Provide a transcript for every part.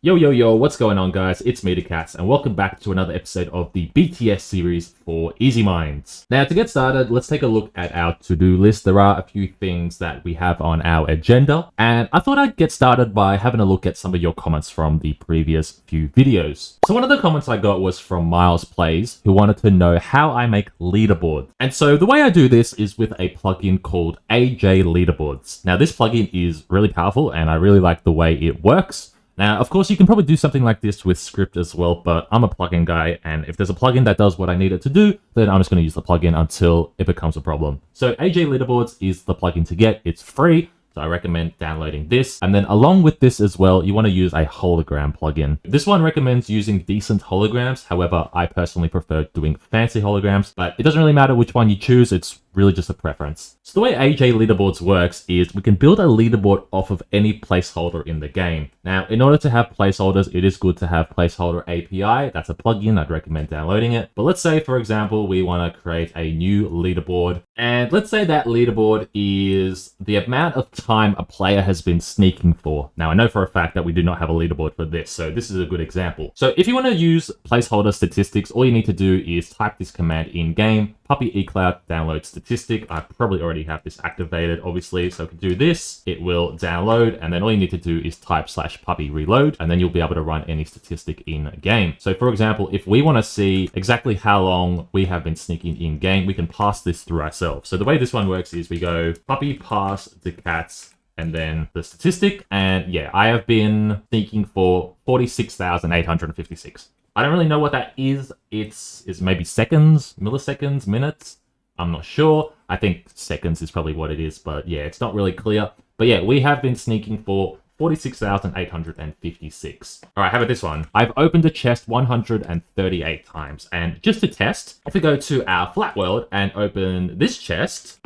Yo, what's going on, guys? It's me, the Cats, and welcome back to another episode of the BTS series for Easy Minds. Now, to get started, let's take a look at our to-do list. There are a few things that we have on our agenda, and I thought I'd get started by having a look at some of your comments from the previous few videos. So one of the comments I got was from Miles Plays, who wanted to know how I make leaderboards. And so the way I do this is with a plugin called AJ Leaderboards. Now, this plugin is really powerful, and I really like the way it works. Now, of course, you can probably do something like this with script as well, but I'm a plugin guy, and if there's a plugin that does what I need it to do, then I'm just going to use the plugin until it becomes a problem. So AJ Leaderboards is the plugin to get. It's free, so I recommend downloading this. And then along with this as well, you want to use a hologram plugin. This one recommends using decent holograms. However, I personally prefer doing fancy holograms, but it doesn't really matter which one you choose. It's really just a preference. So the way AJ Leaderboards works is we can build a leaderboard off of any placeholder in the game. Now, in order to have placeholders, it is good to have placeholder API. That's a plugin. I'd recommend downloading it. But let's say, for example, we want to create a new leaderboard. And let's say that leaderboard is the amount of time a player has been sneaking for. Now, I know for a fact that we do not have a leaderboard for this, so this is a good example. So if you want to use placeholder statistics, all you need to do is type this command in game, puppy eCloud download statistic. I probably already have this activated, obviously, so I can do this. It will download, and then all you need to do is type /puppy reload, and then you'll be able to run any statistic in game. So for example, if we want to see exactly how long we have been sneaking in game, we can pass this through ourselves. So the way this one works is we go puppy pass the cats and then the statistic. And yeah, I have been sneaking for 46,856. I don't really know what that is. It's maybe seconds, milliseconds, minutes. I'm not sure. I think seconds is probably what it is, but yeah, it's not really clear. But yeah, we have been sneaking for 46,856. All right, how about this one? I've opened a chest 138 times. And just to test, if we go to our flat world and open this chest,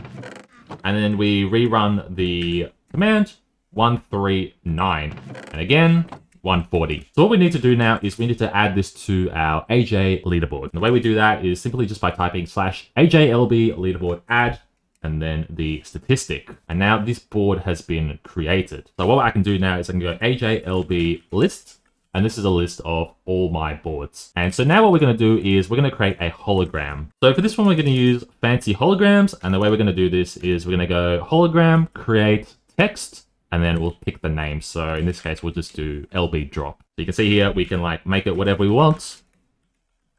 and then we rerun the command, 139. And again, 140. So what we need to do now is we need to add this to our AJ leaderboard. And the way we do that is simply just by typing /AJLB leaderboard add, and then the statistic. And now this board has been created. So what I can do now is I can go AJLB list, and this is a list of all my boards. And so now what we're going to do is we're going to create a hologram. So for this one, we're going to use fancy holograms. And the way we're going to do this is we're going to go hologram, create text, and then we'll pick the name. So in this case, we'll just do LB drop. So you can see here, we can like make it whatever we want.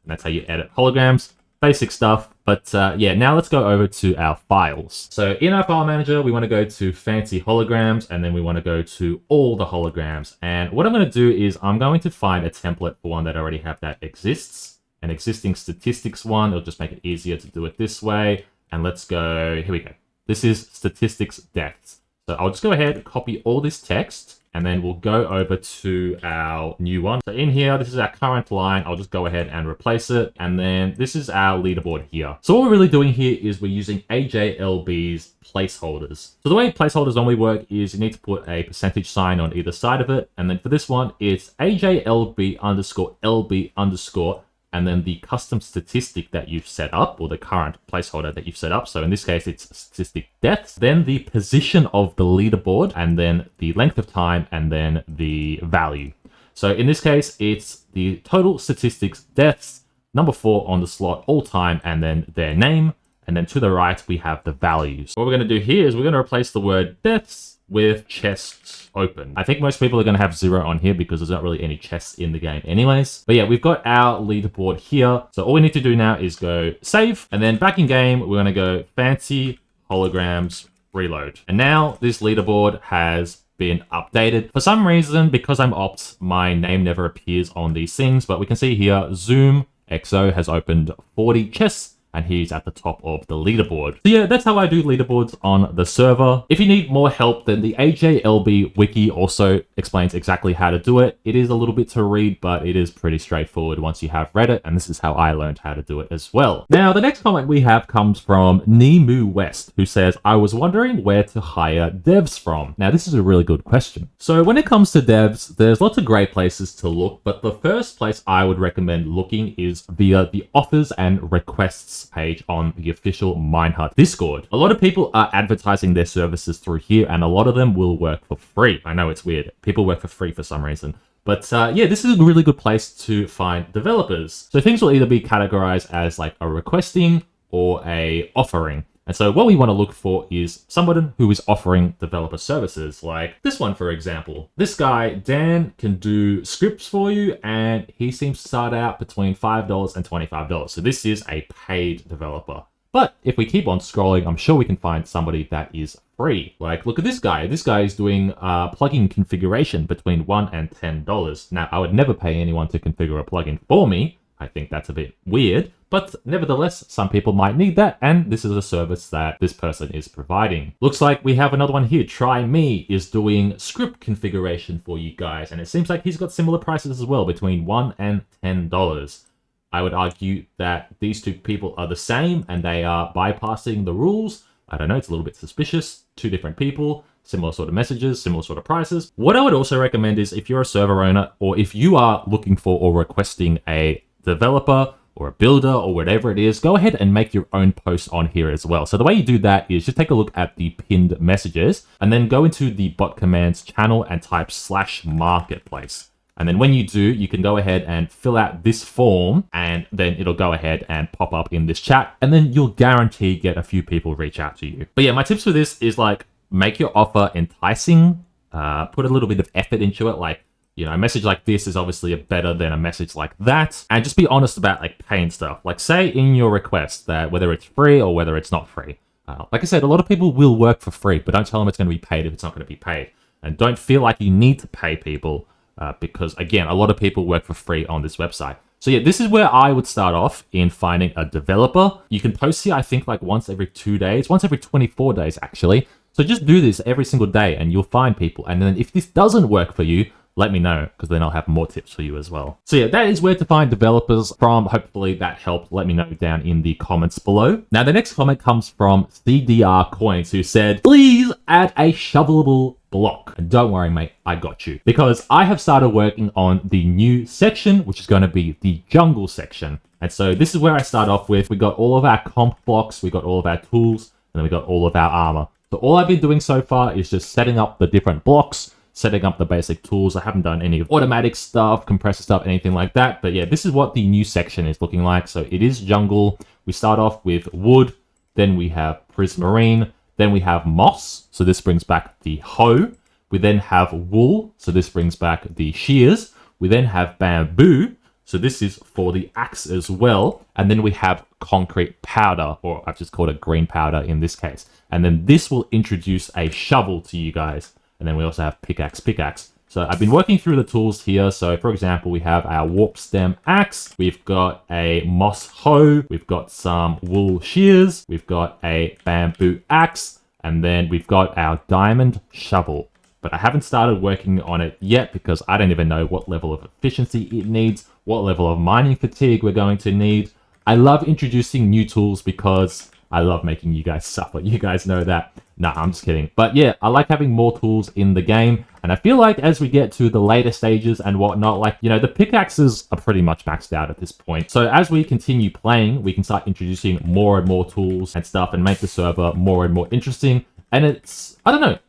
And that's how you edit holograms. Basic stuff. But yeah, now let's go over to our files. So in our file manager, we want to go to fancy holograms, and then we want to go to all the holograms. And what I'm going to do is I'm going to find a template for one that I already have that exists, an existing statistics one. It'll just make it easier to do it this way. And let's go, here we go. This is statistics deaths. So I'll just go ahead, copy all this text, and then we'll go over to our new one. So in here, this is our current line. I'll just go ahead and replace it. And then this is our leaderboard here. So what we're really doing here is we're using AJLB's placeholders. So the way placeholders normally work is you need to put a percentage sign on either side of it. And then for this one, it's AJLB underscore LB underscore, and then the custom statistic that you've set up, or the current placeholder that you've set up. So in this case, it's statistic deaths, then the position of the leaderboard, and then the length of time, and then the value. So in this case, it's the total statistics deaths, number 4 on the slot, all time, and then their name. And then to the right, we have the values. What we're going to do here is we're going to replace the word deaths with chests open. I think most people are going to have 0 on here because there's not really any chests in the game anyways. But yeah, we've got our leaderboard here. So all we need to do now is go save, and then back in game, we're going to go fancy holograms reload. And now this leaderboard has been updated. For some reason, because I'm opt, my name never appears on these things, but we can see here, Zoom XO has opened 40 chests, and he's at the top of the leaderboard. So yeah, that's how I do leaderboards on the server. If you need more help, then the AJLB wiki also explains exactly how to do it. It is a little bit to read, but it is pretty straightforward once you have read it, and this is how I learned how to do it as well. Now, the next comment we have comes from Nimu West, who says, I was wondering where to hire devs from. Now, this is a really good question. So when it comes to devs, there's lots of great places to look, but the first place I would recommend looking is via the offers and requests page on the official Minehut Discord. A lot of people are advertising their services through here, and a lot of them will work for free. I know it's weird. People work for free for some reason. But yeah, this is a really good place to find developers. So things will either be categorized as like a requesting or a offering. And so what we want to look for is someone who is offering developer services, like this one, for example. This guy, Dan, can do scripts for you, and he seems to start out between $5 and $25. So this is a paid developer. But if we keep on scrolling, I'm sure we can find somebody that is free. Like, look at this guy. This guy is doing plugin configuration between $1 and $10. Now, I would never pay anyone to configure a plugin for me. I think that's a bit weird, but nevertheless, some people might need that, and this is a service that this person is providing. Looks like we have another one here. Try Me is doing script configuration for you guys, and it seems like he's got similar prices as well, between $1 and $10. I would argue that these two people are the same, and they are bypassing the rules. I don't know, it's a little bit suspicious. Two different people, similar sort of messages, similar sort of prices. What I would also recommend is if you're a server owner, or if you are looking for or requesting a developer or a builder or whatever it is, go ahead and make your own post on here as well. So the way you do that is just take a look at the pinned messages and then go into the bot commands channel and type /marketplace. And then when you do, you can go ahead and fill out this form, and then it'll go ahead and pop up in this chat, and then you'll guarantee get a few people reach out to you. But yeah, my tips for this is like, make your offer enticing, put a little bit of effort into it. Like, you know, a message like this is obviously better than a message like that. And just be honest about like paying stuff. Like say in your request that whether it's free or whether it's not free. Like I said, a lot of people will work for free, but don't tell them it's going to be paid if it's not going to be paid. And don't feel like you need to pay people because, again, a lot of people work for free on this website. So yeah, this is where I would start off in finding a developer. You can post here, I think, like once every 2 days, once every 24 days, actually. So just do this every single day and you'll find people. And then if this doesn't work for you, let me know, because then I'll have more tips for you as well. So yeah, that is where to find developers from. Hopefully that helped. Let me know down in the comments below. Now, the next comment comes from CDR Coins, who said, please add a shovelable block. And don't worry, mate, I got you. Because I have started working on the new section, which is going to be the jungle section. And so this is where I start off with. We got all of our comp blocks, we got all of our tools, and then we got all of our armor. So all I've been doing so far is just setting up the different blocks, setting up the basic tools. I haven't done any automatic stuff, compressor stuff, anything like that. But yeah, this is what the new section is looking like. So it is jungle. We start off with wood, then we have prismarine, then we have moss. So this brings back the hoe. We then have wool. So this brings back the shears. We then have bamboo. So this is for the axe as well. And then we have concrete powder, or I've just called it green powder in this case. And then this will introduce a shovel to you guys. And then we also have pickaxe. So I've been working through the tools here. So for example, we have our warp stem axe. We've got a moss hoe. We've got some wool shears. We've got a bamboo axe. And then we've got our diamond shovel. But I haven't started working on it yet because I don't even know what level of efficiency it needs, what level of mining fatigue we're going to need. I love introducing new tools because I love making you guys suffer. You guys know that. Nah, I'm just kidding. But yeah, I like having more tools in the game. And I feel like as we get to the later stages and whatnot, like, you know, the pickaxes are pretty much maxed out at this point. So as we continue playing, we can start introducing more and more tools and stuff and make the server more and more interesting. And it's, I don't know.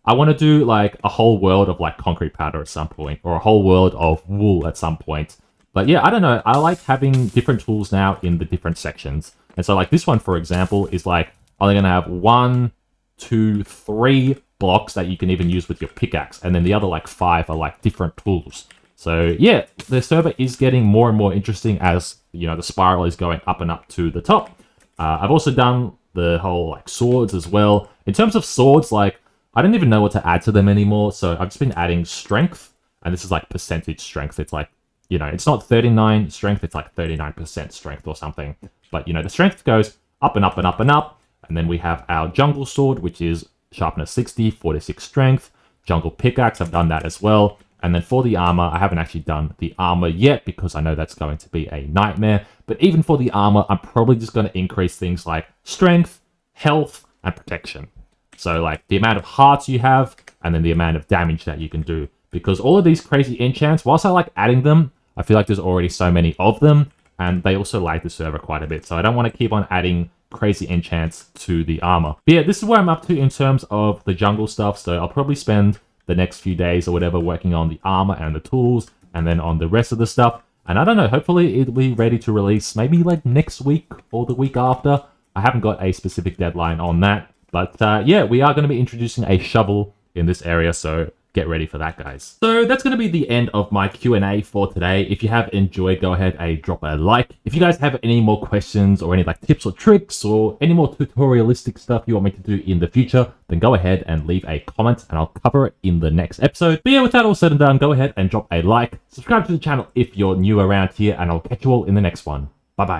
I want to do like a whole world of like concrete powder at some point, or a whole world of wool at some point. But yeah, I don't know. I like having different tools now in the different sections. And so like this one, for example, is like only going to have 1, 2, 3 blocks that you can even use with your pickaxe. And then the other like 5 are like different tools. So yeah, the server is getting more and more interesting as, you know, the spiral is going up and up to the top. I've also done the whole like swords as well. In terms of swords, like I don't even know what to add to them anymore. So I've just been adding strength, and this is like percentage strength. It's like, you know, it's not 39 strength, it's like 39% strength or something. But, you know, the strength goes up and up and up and up. And then we have our jungle sword, which is sharpness 60, 46 strength. Jungle pickaxe, I've done that as well. And then for the armor, I haven't actually done the armor yet because I know that's going to be a nightmare. But even for the armor, I'm probably just going to increase things like strength, health, and protection. So like the amount of hearts you have, and then the amount of damage that you can do. Because all of these crazy enchants, whilst I like adding them, I feel like there's already so many of them, and they also lag the server quite a bit. So I don't want to keep on adding crazy enchants to the armor. But yeah, this is where I'm up to in terms of the jungle stuff. So I'll probably spend the next few days or whatever, working on the armor and the tools, and then on the rest of the stuff. And I don't know, hopefully it'll be ready to release maybe like next week or the week after. I haven't got a specific deadline on that. But yeah, we are going to be introducing a shovel in this area, so get ready for that, guys. So that's going to be the end of my Q&A for today. If you have enjoyed, go ahead and drop a like. If you guys have any more questions or any like tips or tricks or any more tutorialistic stuff you want me to do in the future, then go ahead and leave a comment and I'll cover it in the next episode. But yeah, with that all said and done, go ahead and drop a like. Subscribe to the channel if you're new around here, and I'll catch you all in the next one. Bye-bye.